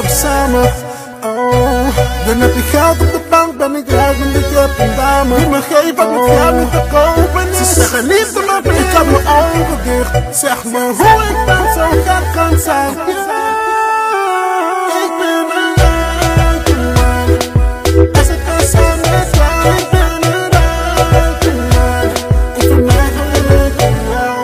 slapen samen. Dan heb je geld op de bank, ben ik rijk en ik heb een dame die me geeft wat met geld niet te kopen is. Ze zeggen liefde maar ik heb mijn ogen dicht. Zeg me hoe ik ben zo gek kan zijn. Ik ben een rijke man. Als ik kan zijn met jou, ik ben een rijke man. Ik ben mij gelukkig in jou.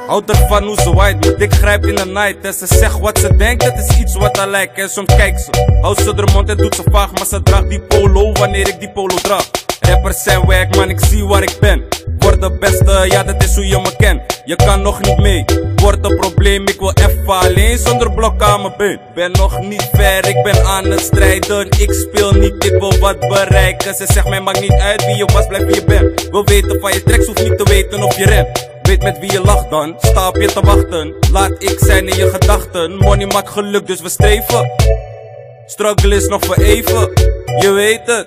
Houd ervan hoe ze waait, mijn dik grijpt in de night. En ze zegt wat ze denkt, dat is iets wat haar lijkt. En soms kijkt ze, houdt ze haar mond en doet ze vaag. Maar ze draagt die polo wanneer ik die polo draag. Rappers zijn werk, man, ik zie waar ik ben. Word de beste, ja dat is hoe je me kent. Je kan nog niet mee, wordt een probleem. Ik wil even alleen zonder blok aan mijn been. Ben nog niet ver, ik ben aan het strijden. Ik speel niet, ik wil wat bereiken. Ze zegt mij maakt niet uit wie je was, blijf wie je bent. Wil weten van je tracks, hoeft niet te weten of je rent. Weet met wie je lacht dan, sta op je te wachten. Laat ik zijn in je gedachten. Money maakt geluk, dus we streven. Struggle is nog voor even, je weet het.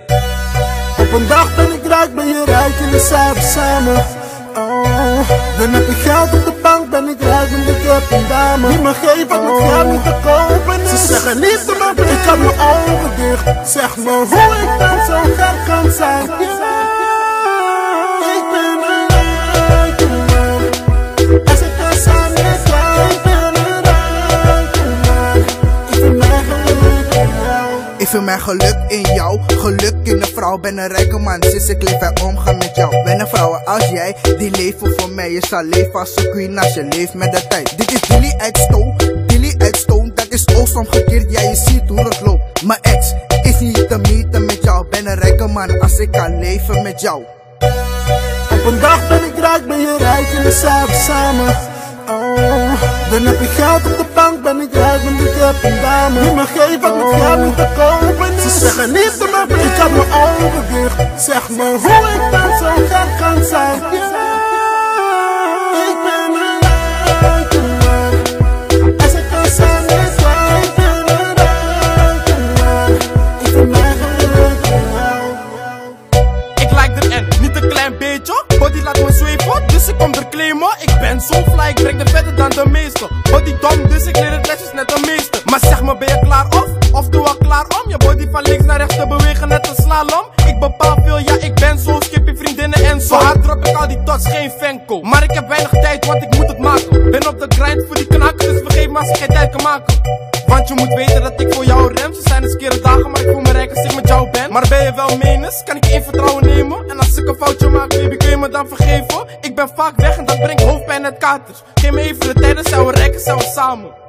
Op een dag ben ik rijk, ben je rijk en we zijn samen. Dan heb je geld op de bank, ben ik rijk en ik heb een dame die me geeft wat met geld niet te kopen is. Ze zeggen liefde maar ik heb mijn ogen dicht. Zeg me hoe ik ben zo gek kan zijn. Ik ben een rijke man. Als ik kan zijn met jou, ik ben een rijke man. Ik ben mij gelukkig in jou. Ik vind mijn geluk in jou, geluk in een vrouw, ben een rijke man, sinds ik leef en omga met jou. Ben een vrouw als jij, die leven voor mij, je zal leven als een queen als je leeft met de tijd. Dit is Dilly uit Stone, dat is oost omgekeerd, ja je ziet hoe het loopt. Mijn ex is niet te meten met jou, ben een rijke man als ik kan leven met jou. Op een dag ben ik rijk, ben je rijk en we zijn samen. Dan heb je geld op de bank, ben ik rijk en ik heb een dame die me geeft wat met geld niet te kopen is. Ze zeggen liefde maar ik heb mijn ogen dicht. Zeg me hoe ik ben zo gek kan zijn. Ik ben een rijke man. Als ik kan zijn met jou, ik ben een rijke man. Ik ben mij gelukkig in jou. Ik like er en niet een klein beetje. Body laat me zweven, dus ik kom er claimen. Ik ben zo fly, ik breng de verder dan de meeste. Body dom, dus ik leer het netjes net de meeste. Maar zeg me, ben je klaar of doe al klaar om? Je body van links naar rechts te bewegen net een slalom. Ik bepaal veel, ja ik ben zo skippy, vriendinnen en zo. Hard drop ik al die tots, geen fanco. Maar ik heb weinig tijd, want ik moet het maken. Ben op de grind voor die knak, dus vergeef me als ik geen tijd kan maken. Want je moet weten dat ik voor jou rem. Ze zijn eens kere dagen, maar ik voel me rijk als ik met jou ben. Maar ben je wel menens, kan ik je in vertrouwen nemen. En als ik een foutje maak, baby, kun je me dan vergeven? Ik ben vaak weg en dat brengt hoofdpijn en katers. Geef me even de tijd, dan zijn we rijk en zijn we samen.